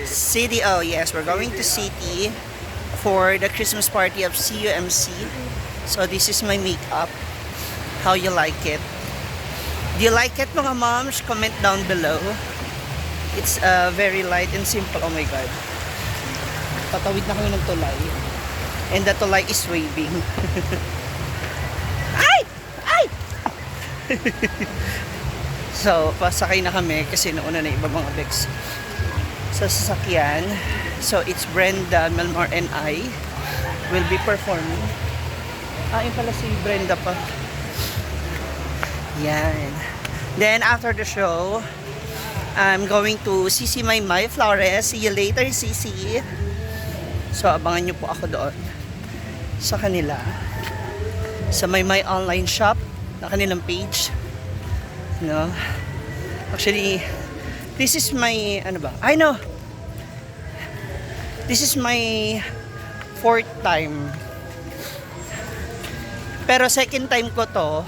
City, oh yes, we're going to City for the Christmas party of CUMC. So this is my makeup. How you like it? Do you like it, mga moms? Comment down below. It's very light and simple. Oh my god. Tatawid na kami ng tulay. And the tulay is waving. Ay! Ay! So, pasakay na kami kasi nauna na iba mga begs sa sasakyan. So, it's Brenda, Melmar, and I will be performing. Yun pala si Brenda pa. Yan. Then, after the show, I'm going to CC My Flores. See you later, CC. So, abangan nyo po ako doon sa kanila. Sa My online shop na kanilang page. No? Actually, this is my, ano ba? I know. This is my 4th time. Pero second time ko to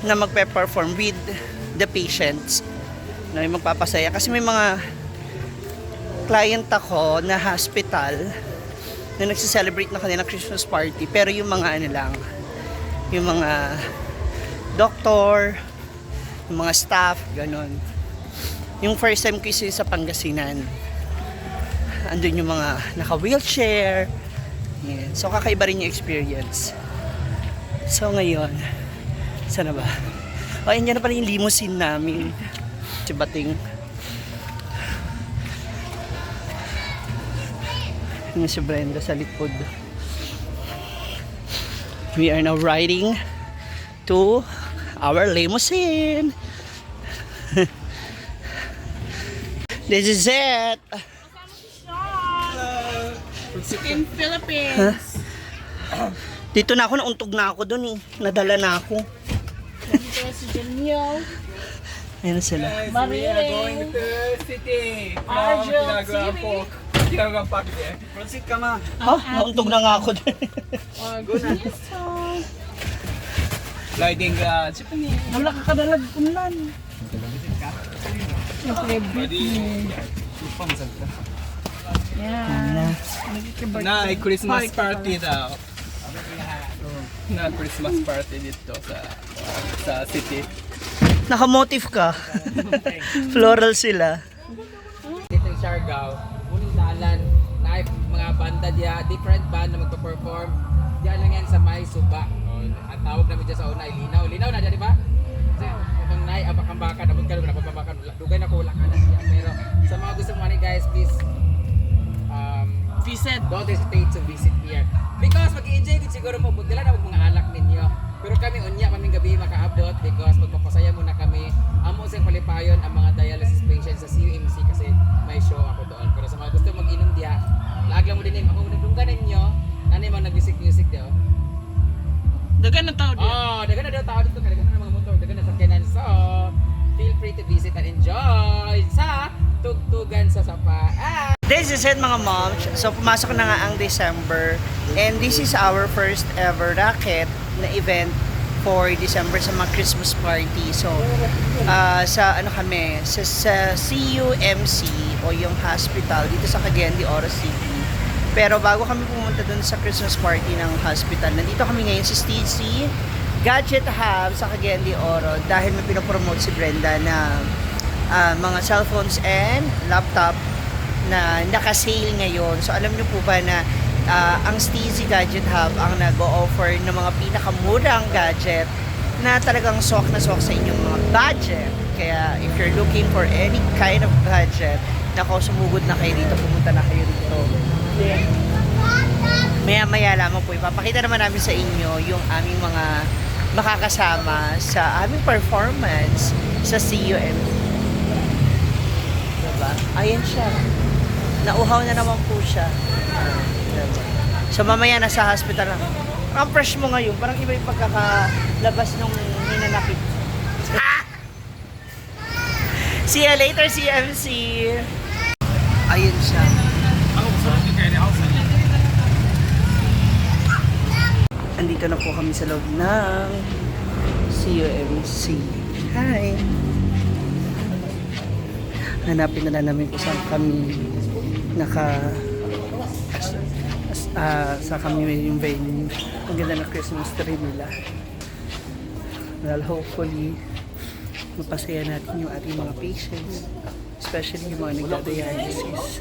na magpe-perform with the patients. Na yung magpapasaya. Kasi may mga client ako na hospital na nagsiselebrate na kanilang Christmas party. Pero yung mga ano lang, yung mga doktor, yung mga staff, ganon. Yung first time ko isa sa Pangasinan. Andun yung mga naka-wheelchair. Yan. So, kakaiba rin yung experience. So, ngayon, sana ba? O, yan na pala yung limousine namin. Si Bating. Yung si Brenda sa likod. We are now riding to our limousine. This is it. In Philippines. Huh? Dito na ako, nauntog na ako dun eh. Nadala na ako. Nandito si Janelle. Ayan sila. We are going to city. Argel Ginagawa pa kaya. Proceed ka ma. Ha? Nauntog na nga ako dun. Go na. Gliding Japanese. Wala ka kadalag kunlan. Yeah. Na Christmas party daw. Na Christmas party dito sa city. Nakamotif ka. Floral sila. Dito sa Siargao, muling dalan na mga banda diya, different band na magpa-perform. Diyan lang yan sa May Suba. Ang tawag namin dyan sa una ay Linaw. Linaw na dyan, di ba? Kasi kung nai, abak-ambakan, abot ka naman, napapabakan, dugay na ko, wala ka na siya. Pero sa mga gusto money guys, please Visit. don't hesitate to visit here. Because mag-i-enjoy din siguro mo, dala na mga alak ninyo. Pero kami unya, kaming gabi makaabot because magpapasaya muna kami. Amo sa palipayon ang mga dialysis patients sa CUMC kasi may show ako doon. Pero sa mga gusto mag-inom diya, laag lang mo din ako nagdunggan ninyo. Nanay mga nag-music daw. Dagan na tao din. Oh, dagan na daw tao dito, dagan na mga motor, dagan na sakyanan. So, feel free to visit and enjoy sa Tugtugan sa Sapa. This is it mga moms. So pumasok na nga ang December. And this is our first ever racket na event for December sa mga Christmas party. So sa ano kami, sa CUMC o yung hospital dito sa Cagayan de Oro City. Pero bago kami pumunta dun sa Christmas party ng hospital, nandito kami ngayon sa Stacey Gadget Hub sa Cagayan de Oro dahil may pinopromote si Brenda na mga cellphones and laptop na naka-sale ngayon. So alam niyo po ba na ang Stacey Gadget Hub ang nag-o-offer ng mga pinakamurang gadget na talagang swak na swak sa inyong mga budget. Kaya if you're looking for any kind of budget, nako, sumugod na kayo dito, pumunta na kayo dito. Maya-maya lamang po, ipapakita naman namin sa inyo yung aming mga makakasama sa aming performance sa CUMC. Diba? Ayan siya. Nauhaw na naman po siya. Diba? So mamaya nasa hospital lang. Ang fresh mo ngayon, parang iba yung pagkakalabas nung hinanakit. See you later, CMC! Ayun siya. Andito na po kami sa loob ng CUMC. Hi! Hanapin na lang namin kung saan kami sa kami yung venue. Ang ganda ng Christmas tree nila. Well, hopefully, mapasaya natin yung ating mga patients. Especially yung mga nagdadialysis.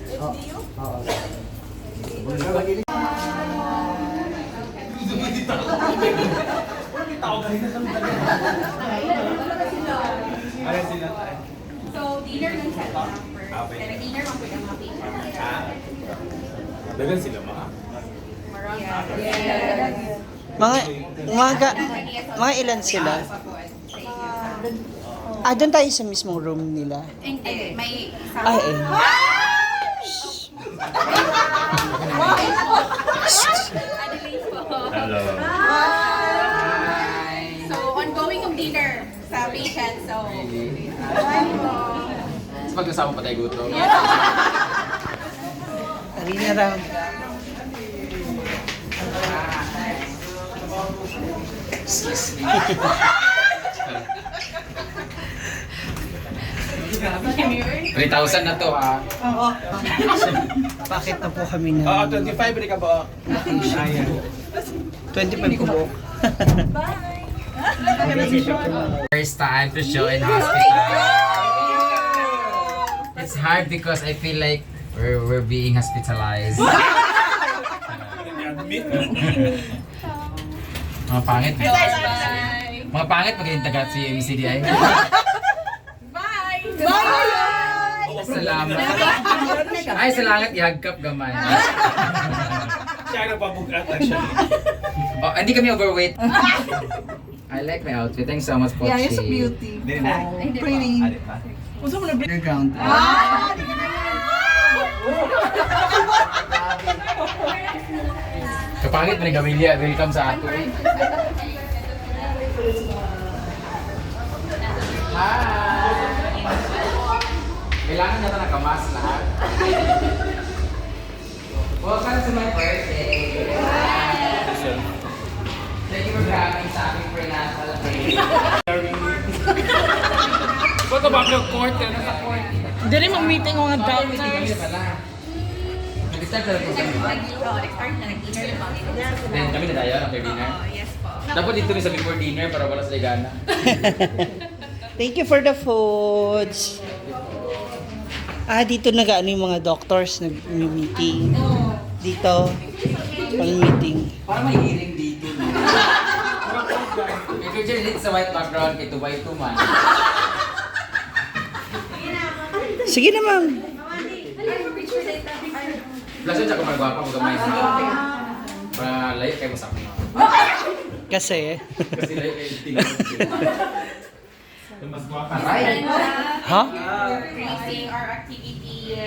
So, dinner ng set up first. Pero dinner ang pwede mga patient. Dagan sila mga. Mga ilan sila? Doon tayo sa mismong room nila. Hindi, may isa. Ay, eh. Hello. So, ongoing yung dinner sa patient. So, Mas pag-usama pa tayo gutom. Tari na lang. Excuse me. 3,000 na to ha. Bakit na po kami na? Oo, 25 rin ka ba? 25 ko buo. First time to show in hospital. It's hard because I feel like we're being hospitalized. Mga pangit. Mga pangit pag yung taga si MCDI. Salamat. Ay, salamat. Ihagkap gamay. Siya nagpabugat actually. Oh, hindi kami overweight. I like my outfit. Thanks so much, Pochi. Yeah, you're so beauty. Pretty. Unsa mo na Underground. Kapangit pa rin Camilla. Welcome sa ato. Hi! Kailangan na nakamas lahat. Welcome to my birthday. Thank you for coming sa aking prenatal day. Ba't ba ang court? Kaya nasa court. Dili mag-meeting mga Hindi kami doctors. pala. Nag-start na lang po kami. nag-start na nag-dinner na kami. Then kami na tayo after dinner. Yes po. Dapat dito rin sa before dinner para wala sa ligana. Thank you for the foods. Dito nag-ano yung mga doctors nag-meeting. Dito, pang-meeting. Parang may hearing dito. If you're just sa white background, kay Tubay Tuman. Sige naman. Plus yun siya kung magwapa mo gamay sa para layo kayo masak mo. Kasi, Kasi layo kayo tingin. Aray! ha? Tracing our activity.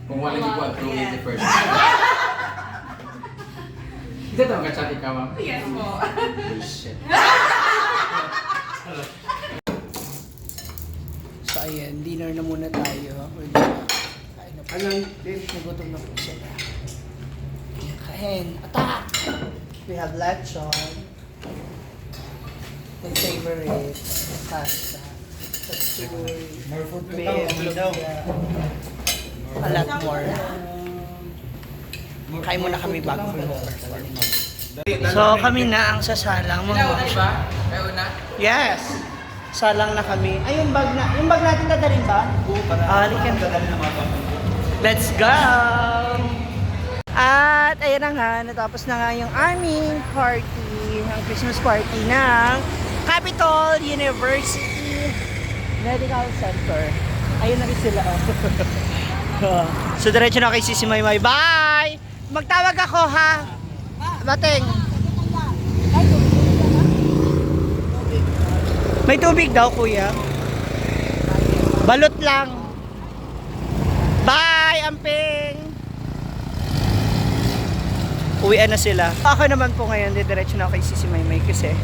Kung wala niyo po at through it first. Hindi ito magka-chat ikaw, ma'am. Yes po. Bullshit. So ayan, dinner na muna tayo. Kain na po. Nagutom na po sila. Ayan, kain. Attack! We have lechon. My favorite. Pasta. More food to come. A lot more. Kain muna kami bago mag-perform. So kami na ang sasalang mga Ikaw, di ba? Kayo na? Yes! Salang na kami. Ay, yung bag natin dadalhin ba? Oo, halika na. Let's go! At ayan na nga, natapos na nga yung aming party, ang Christmas party ng Capitol University Medical Center. Ayun na rin sila. So, diretso na kay Sisi Maymay. Bye! Magtawag ako, ha? Bateng! May tubig daw, kuya. Balot lang. Bye, Amping! Uwian na sila. Ako naman po ngayon, diretso na ako kay Sisi Maymay kasi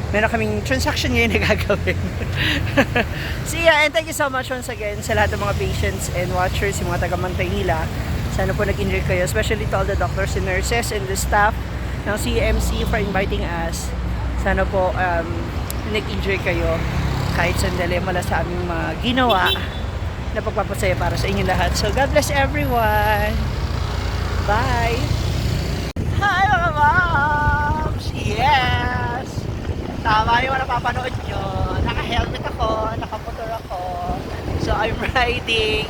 meron kaming transaction ngayon na gagawin. So yeah, and thank you so much once again sa lahat ng mga patients and watchers, yung mga taga Mantaynila. Sana po nag-enjoy kayo, especially to all the doctors and nurses and the staff ng CMC for inviting us. Sana po nag-enjoy kayo kahit sandali mula sa aming mga ginawa na pagpapasaya para sa inyo lahat. So, God bless everyone! Bye! Hi mga moms! Yes! Tama yung napapanood nyo. Naka-helmet ako, nakamotor ako. So, I'm riding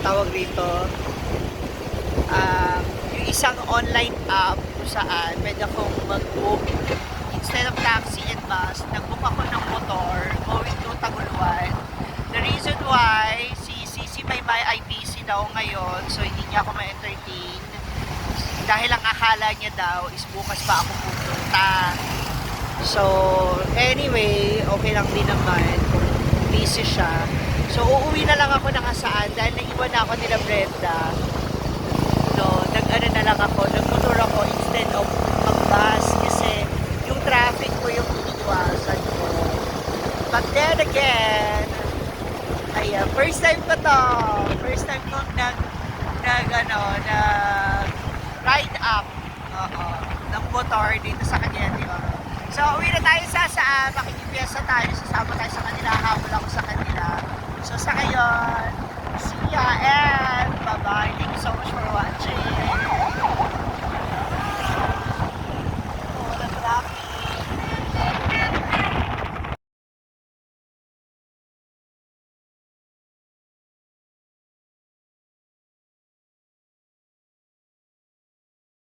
tawag rito, yung isang online app kung saan pwede akong mag-book instead of taxi and bus, nag-book ako ng motor going to Taguluan. The reason why, si Maymay ay busy daw ngayon, so hindi niya ako ma-entertain. Dahil ang akala niya daw is bukas pa ako pupunta. So, anyway, okay lang din naman kung busy siya. So, uuwi na lang ako ng asaan dahil naiwan na ako nila Brenda. No, nag-ano na lang ako, nagmotor ako instead of mag-bus kasi yung traffic ko yung iniwasan ko. But then again, ayan, first time ko to. First time ko ride up ng motor dito sa Cagayan. So, uwi na tayo sa saan, makikipiyasa tayo, sasama tayo sa kanila, habol ako sa kanila.